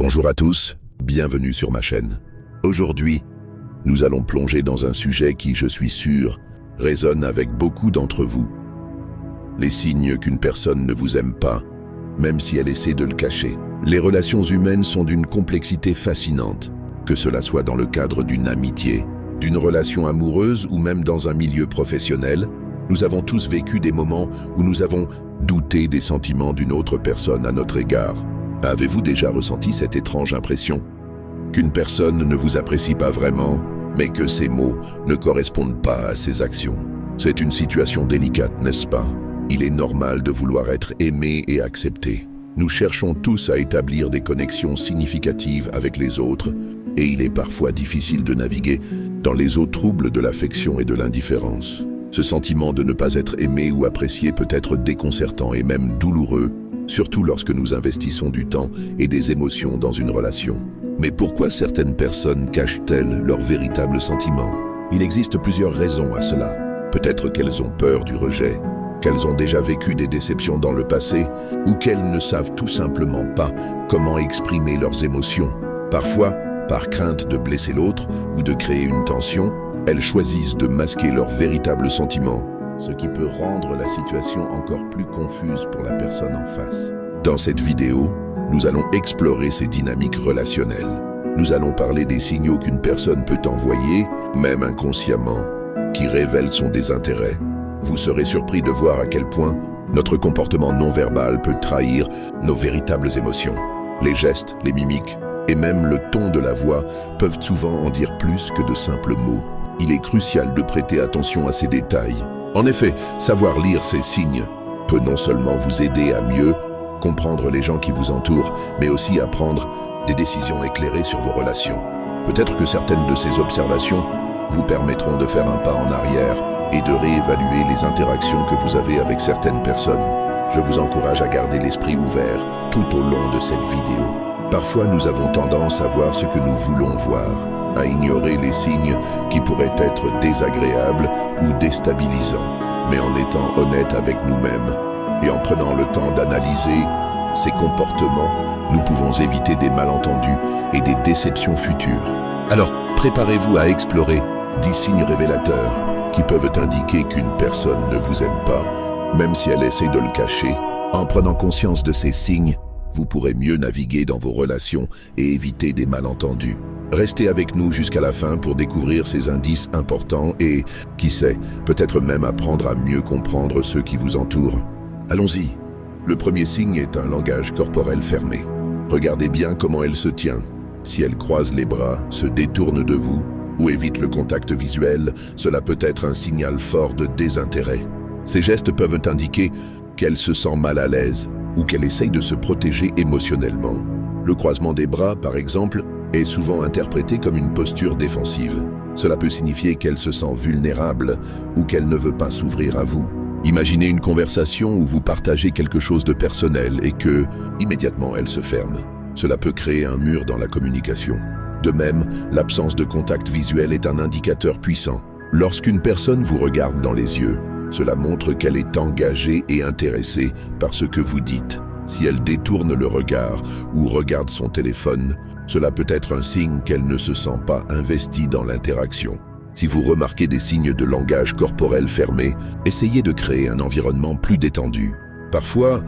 Bonjour à tous, bienvenue sur ma chaîne. Aujourd'hui, nous allons plonger dans un sujet qui, je suis sûr, résonne avec beaucoup d'entre vous. Les signes qu'une personne ne vous aime pas, même si elle essaie de le cacher. Les relations humaines sont d'une complexité fascinante, que cela soit dans le cadre d'une amitié, d'une relation amoureuse ou même dans un milieu professionnel. Nous avons tous vécu des moments où nous avons douté des sentiments d'une autre personne à notre égard. Avez-vous déjà ressenti cette étrange impression qu'une personne ne vous apprécie pas vraiment, mais que ses mots ne correspondent pas à ses actions? C'est une situation délicate, n'est-ce pas? Il est normal de vouloir être aimé et accepté. Nous cherchons tous à établir des connexions significatives avec les autres, et il est parfois difficile de naviguer dans les eaux troubles de l'affection et de l'indifférence. Ce sentiment de ne pas être aimé ou apprécié peut être déconcertant et même douloureux, surtout lorsque nous investissons du temps et des émotions dans une relation. Mais pourquoi certaines personnes cachent-elles leurs véritables sentiments? Il existe plusieurs raisons à cela. Peut-être qu'elles ont peur du rejet, qu'elles ont déjà vécu des déceptions dans le passé, ou qu'elles ne savent tout simplement pas comment exprimer leurs émotions. Parfois, par crainte de blesser l'autre ou de créer une tension, elles choisissent de masquer leurs véritables sentiments, ce qui peut rendre la situation encore plus confuse pour la personne en face. Dans cette vidéo, nous allons explorer ces dynamiques relationnelles. Nous allons parler des signaux qu'une personne peut envoyer, même inconsciemment, qui révèlent son désintérêt. Vous serez surpris de voir à quel point notre comportement non-verbal peut trahir nos véritables émotions. Les gestes, les mimiques et même le ton de la voix peuvent souvent en dire plus que de simples mots. Il est crucial de prêter attention à ces détails. En effet, savoir lire ces signes peut non seulement vous aider à mieux comprendre les gens qui vous entourent, mais aussi à prendre des décisions éclairées sur vos relations. Peut-être que certaines de ces observations vous permettront de faire un pas en arrière et de réévaluer les interactions que vous avez avec certaines personnes. Je vous encourage à garder l'esprit ouvert tout au long de cette vidéo. Parfois, nous avons tendance à voir ce que nous voulons voir, à ignorer les signes qui pourraient être désagréables ou déstabilisants. Mais en étant honnête avec nous-mêmes et en prenant le temps d'analyser ces comportements, nous pouvons éviter des malentendus et des déceptions futures. Alors, préparez-vous à explorer 10 signes révélateurs qui peuvent indiquer qu'une personne ne vous aime pas, même si elle essaie de le cacher. En prenant conscience de ces signes, vous pourrez mieux naviguer dans vos relations et éviter des malentendus. Restez avec nous jusqu'à la fin pour découvrir ces indices importants et, qui sait, peut-être même apprendre à mieux comprendre ceux qui vous entourent. Allons-y. Le premier signe est un langage corporel fermé. Regardez bien comment elle se tient. Si elle croise les bras, se détourne de vous ou évite le contact visuel, cela peut être un signal fort de désintérêt. Ces gestes peuvent indiquer qu'elle se sent mal à l'aise ou qu'elle essaye de se protéger émotionnellement. Le croisement des bras, par exemple, est souvent interprété comme une posture défensive. Cela peut signifier qu'elle se sent vulnérable ou qu'elle ne veut pas s'ouvrir à vous. Imaginez une conversation où vous partagez quelque chose de personnel et que, immédiatement, elle se ferme. Cela peut créer un mur dans la communication. De même, l'absence de contact visuel est un indicateur puissant. Lorsqu'une personne vous regarde dans les yeux, cela montre qu'elle est engagée et intéressée par ce que vous dites. Si elle détourne le regard ou regarde son téléphone, cela peut être un signe qu'elle ne se sent pas investie dans l'interaction. Si vous remarquez des signes de langage corporel fermé, essayez de créer un environnement plus détendu. Parfois,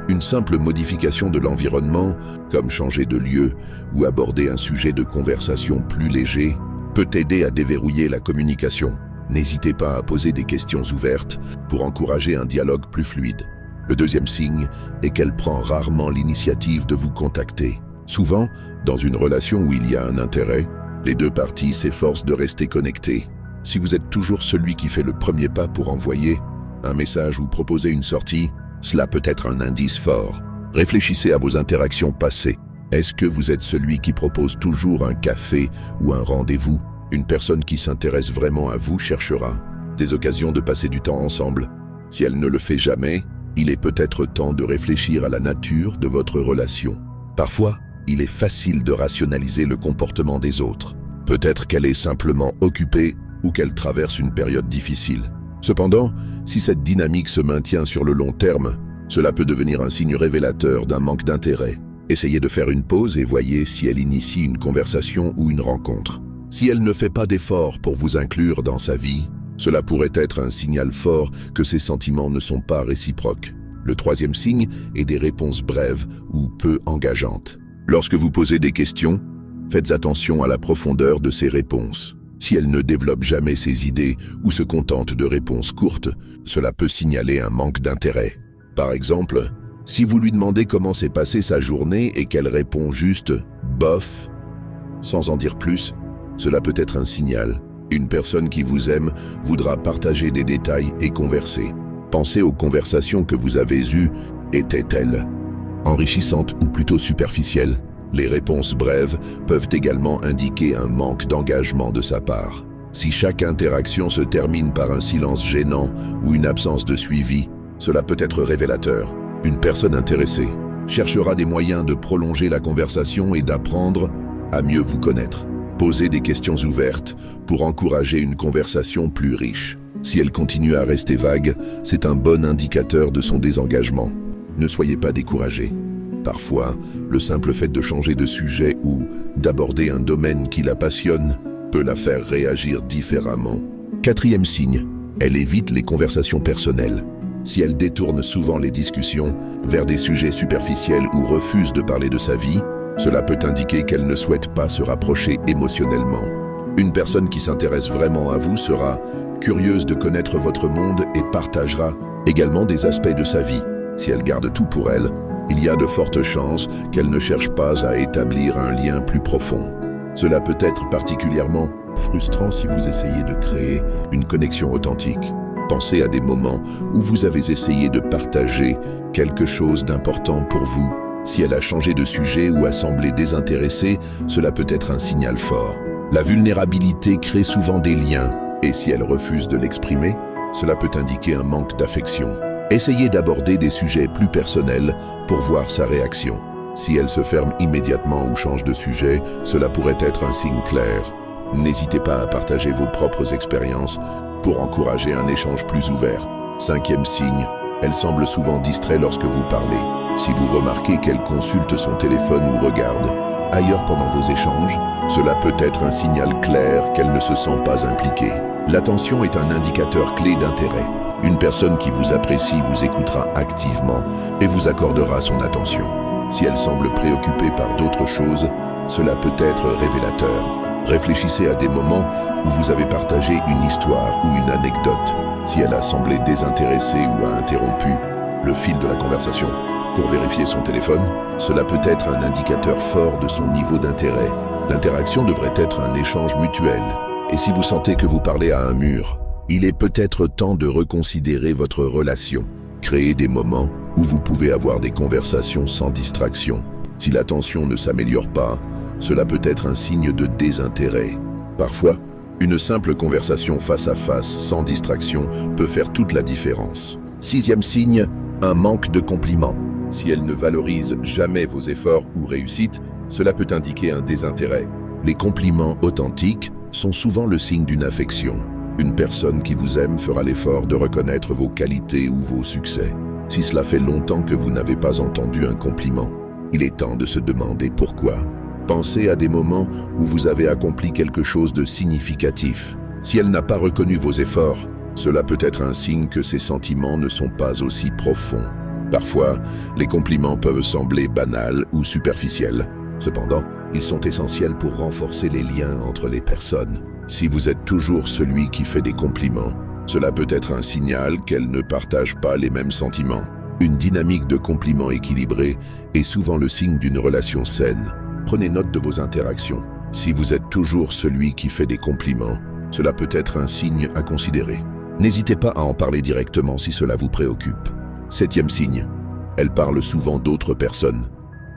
une simple modification de l'environnement, comme changer de lieu ou aborder un sujet de conversation plus léger, peut aider à déverrouiller la communication. N'hésitez pas à poser des questions ouvertes pour encourager un dialogue plus fluide. Le deuxième signe est qu'elle prend rarement l'initiative de vous contacter. Souvent, dans une relation où il y a un intérêt, les deux parties s'efforcent de rester connectées. Si vous êtes toujours celui qui fait le premier pas pour envoyer un message ou proposer une sortie, cela peut être un indice fort. Réfléchissez à vos interactions passées. Est-ce que vous êtes celui qui propose toujours un café ou un rendez-vous? Une personne qui s'intéresse vraiment à vous cherchera des occasions de passer du temps ensemble. Si elle ne le fait jamais, il est peut-être temps de réfléchir à la nature de votre relation. Parfois, il est facile de rationaliser le comportement des autres. Peut-être qu'elle est simplement occupée ou qu'elle traverse une période difficile. Cependant, si cette dynamique se maintient sur le long terme, cela peut devenir un signe révélateur d'un manque d'intérêt. Essayez de faire une pause et voyez si elle initie une conversation ou une rencontre. Si elle ne fait pas d'effort pour vous inclure dans sa vie, cela pourrait être un signal fort que ses sentiments ne sont pas réciproques. Le troisième signe est des réponses brèves ou peu engageantes. Lorsque vous posez des questions, faites attention à la profondeur de ses réponses. Si elle ne développe jamais ses idées ou se contente de réponses courtes, cela peut signaler un manque d'intérêt. Par exemple, si vous lui demandez comment s'est passée sa journée et qu'elle répond juste « bof » sans en dire plus, cela peut être un signal. Une personne qui vous aime voudra partager des détails et converser. Pensez aux conversations que vous avez eues. Étaient-elles enrichissantes ou plutôt superficielles? Les réponses brèves peuvent également indiquer un manque d'engagement de sa part. Si chaque interaction se termine par un silence gênant ou une absence de suivi, cela peut être révélateur. Une personne intéressée cherchera des moyens de prolonger la conversation et d'apprendre à mieux vous connaître. Posez des questions ouvertes pour encourager une conversation plus riche. Si elle continue à rester vague, c'est un bon indicateur de son désengagement. Ne soyez pas découragé. Parfois, le simple fait de changer de sujet ou d'aborder un domaine qui la passionne peut la faire réagir différemment. Quatrième signe, elle évite les conversations personnelles. Si elle détourne souvent les discussions vers des sujets superficiels ou refuse de parler de sa vie, cela peut indiquer qu'elle ne souhaite pas se rapprocher émotionnellement. Une personne qui s'intéresse vraiment à vous sera curieuse de connaître votre monde et partagera également des aspects de sa vie. Si elle garde tout pour elle, il y a de fortes chances qu'elle ne cherche pas à établir un lien plus profond. Cela peut être particulièrement frustrant si vous essayez de créer une connexion authentique. Pensez à des moments où vous avez essayé de partager quelque chose d'important pour vous. Si elle a changé de sujet ou a semblé désintéressée, cela peut être un signal fort. La vulnérabilité crée souvent des liens, et si elle refuse de l'exprimer, cela peut indiquer un manque d'affection. Essayez d'aborder des sujets plus personnels pour voir sa réaction. Si elle se ferme immédiatement ou change de sujet, cela pourrait être un signe clair. N'hésitez pas à partager vos propres expériences pour encourager un échange plus ouvert. Cinquième signe, elle semble souvent distraite lorsque vous parlez. Si vous remarquez qu'elle consulte son téléphone ou regarde ailleurs pendant vos échanges, cela peut être un signal clair qu'elle ne se sent pas impliquée. L'attention est un indicateur clé d'intérêt. Une personne qui vous apprécie vous écoutera activement et vous accordera son attention. Si elle semble préoccupée par d'autres choses, cela peut être révélateur. Réfléchissez à des moments où vous avez partagé une histoire ou une anecdote. Si elle a semblé désintéressée ou a interrompu le fil de la conversation pour vérifier son téléphone, cela peut être un indicateur fort de son niveau d'intérêt. L'interaction devrait être un échange mutuel. Et si vous sentez que vous parlez à un mur, il est peut-être temps de reconsidérer votre relation. Créez des moments où vous pouvez avoir des conversations sans distraction. Si la tension ne s'améliore pas, cela peut être un signe de désintérêt. Parfois, une simple conversation face à face, sans distraction, peut faire toute la différence. Sixième signe, un manque de compliments. Si elle ne valorise jamais vos efforts ou réussites, cela peut indiquer un désintérêt. Les compliments authentiques sont souvent le signe d'une affection. Une personne qui vous aime fera l'effort de reconnaître vos qualités ou vos succès. Si cela fait longtemps que vous n'avez pas entendu un compliment, il est temps de se demander pourquoi. Pensez à des moments où vous avez accompli quelque chose de significatif. Si elle n'a pas reconnu vos efforts, cela peut être un signe que ses sentiments ne sont pas aussi profonds. Parfois, les compliments peuvent sembler banals ou superficiels. Cependant, ils sont essentiels pour renforcer les liens entre les personnes. Si vous êtes toujours celui qui fait des compliments, cela peut être un signal qu'elle ne partage pas les mêmes sentiments. Une dynamique de compliments équilibrée est souvent le signe d'une relation saine. Prenez note de vos interactions. Si vous êtes toujours celui qui fait des compliments, cela peut être un signe à considérer. N'hésitez pas à en parler directement si cela vous préoccupe. Septième signe, elle parle souvent d'autres personnes,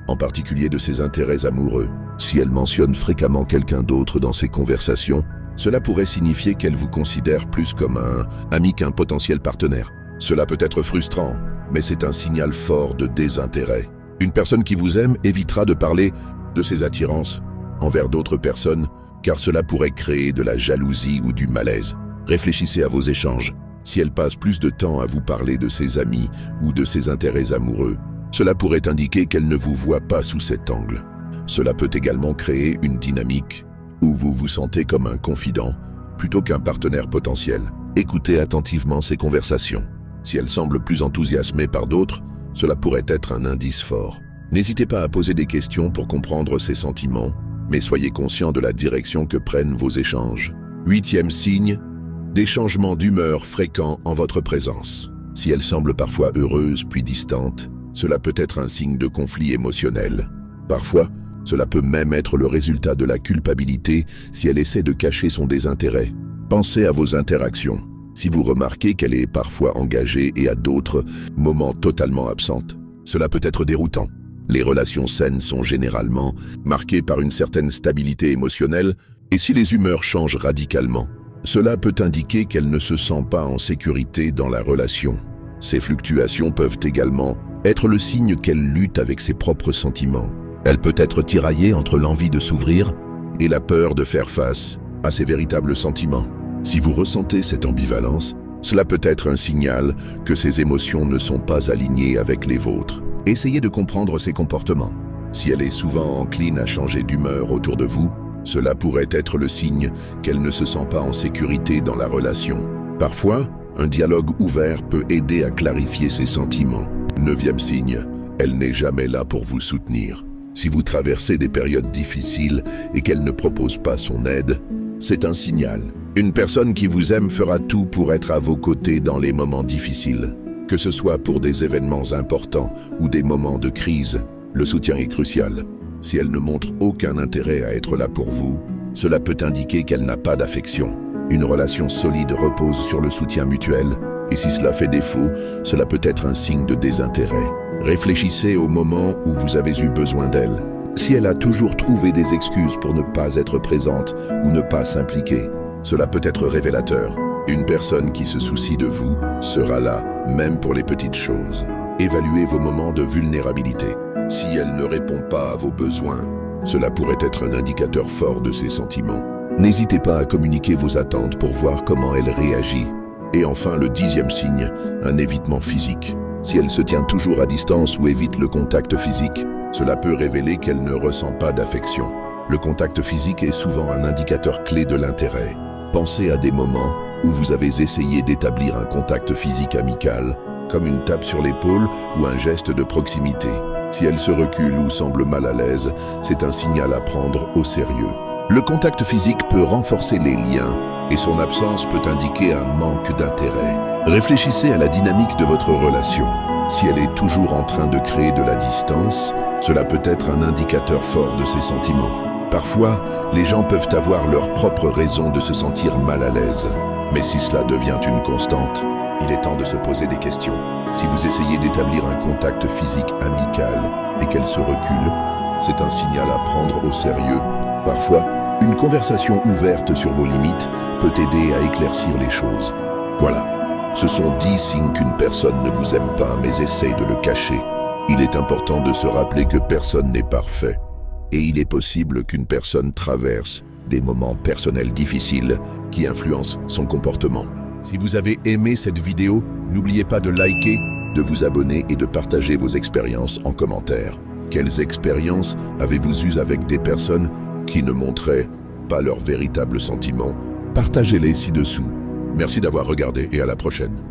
en particulier de ses intérêts amoureux. Si elle mentionne fréquemment quelqu'un d'autre dans ses conversations, cela pourrait signifier qu'elle vous considère plus comme un ami qu'un potentiel partenaire. Cela peut être frustrant, mais c'est un signal fort de désintérêt. Une personne qui vous aime évitera de parler de ses attirances envers d'autres personnes, car cela pourrait créer de la jalousie ou du malaise. Réfléchissez à vos échanges. Si elle passe plus de temps à vous parler de ses amis ou de ses intérêts amoureux, cela pourrait indiquer qu'elle ne vous voit pas sous cet angle. Cela peut également créer une dynamique où vous vous sentez comme un confident plutôt qu'un partenaire potentiel. Écoutez attentivement ces conversations. Si elles semblent plus enthousiasmées par d'autres, cela pourrait être un indice fort. N'hésitez pas à poser des questions pour comprendre ses sentiments, mais soyez conscient de la direction que prennent vos échanges. 8e signe, des changements d'humeur fréquents en votre présence. Si elle semble parfois heureuse puis distante, cela peut être un signe de conflit émotionnel. Parfois, cela peut même être le résultat de la culpabilité si elle essaie de cacher son désintérêt. Pensez à vos interactions. Si vous remarquez qu'elle est parfois engagée et à d'autres moments totalement absente, cela peut être déroutant. Les relations saines sont généralement marquées par une certaine stabilité émotionnelle, et si les humeurs changent radicalement, cela peut indiquer qu'elle ne se sent pas en sécurité dans la relation. Ces fluctuations peuvent également être le signe qu'elle lutte avec ses propres sentiments. Elle peut être tiraillée entre l'envie de s'ouvrir et la peur de faire face à ses véritables sentiments. Si vous ressentez cette ambivalence, cela peut être un signal que ses émotions ne sont pas alignées avec les vôtres. Essayez de comprendre ses comportements. Si elle est souvent encline à changer d'humeur autour de vous, cela pourrait être le signe qu'elle ne se sent pas en sécurité dans la relation. Parfois, un dialogue ouvert peut aider à clarifier ses sentiments. 9e signe, elle n'est jamais là pour vous soutenir. Si vous traversez des périodes difficiles et qu'elle ne propose pas son aide, c'est un signal. Une personne qui vous aime fera tout pour être à vos côtés dans les moments difficiles. Que ce soit pour des événements importants ou des moments de crise, le soutien est crucial. Si elle ne montre aucun intérêt à être là pour vous, cela peut indiquer qu'elle n'a pas d'affection. Une relation solide repose sur le soutien mutuel, et si cela fait défaut, cela peut être un signe de désintérêt. Réfléchissez au moment où vous avez eu besoin d'elle. Si elle a toujours trouvé des excuses pour ne pas être présente ou ne pas s'impliquer, cela peut être révélateur. Une personne qui se soucie de vous sera là, même pour les petites choses. Évaluez vos moments de vulnérabilité. Si elle ne répond pas à vos besoins, cela pourrait être un indicateur fort de ses sentiments. N'hésitez pas à communiquer vos attentes pour voir comment elle réagit. Et enfin, le 10e signe, un évitement physique. Si elle se tient toujours à distance ou évite le contact physique, cela peut révéler qu'elle ne ressent pas d'affection. Le contact physique est souvent un indicateur clé de l'intérêt. Pensez à des moments où vous avez essayé d'établir un contact physique amical, comme une tape sur l'épaule ou un geste de proximité. Si elle se recule ou semble mal à l'aise, c'est un signal à prendre au sérieux. Le contact physique peut renforcer les liens et son absence peut indiquer un manque d'intérêt. Réfléchissez à la dynamique de votre relation. Si elle est toujours en train de créer de la distance, cela peut être un indicateur fort de ses sentiments. Parfois, les gens peuvent avoir leurs propres raisons de se sentir mal à l'aise. Mais si cela devient une constante, il est temps de se poser des questions. Si vous essayez d'établir un contact physique amical et qu'elle se recule, c'est un signal à prendre au sérieux. Parfois, une conversation ouverte sur vos limites peut aider à éclaircir les choses. Voilà, ce sont 10 signes qu'une personne ne vous aime pas mais essaye de le cacher. Il est important de se rappeler que personne n'est parfait. Et il est possible qu'une personne traverse des moments personnels difficiles qui influencent son comportement. Si vous avez aimé cette vidéo, n'oubliez pas de liker, de vous abonner et de partager vos expériences en commentaire. Quelles expériences avez-vous eues avec des personnes qui ne montraient pas leurs véritables sentiments? Partagez-les ci-dessous. Merci d'avoir regardé et à la prochaine.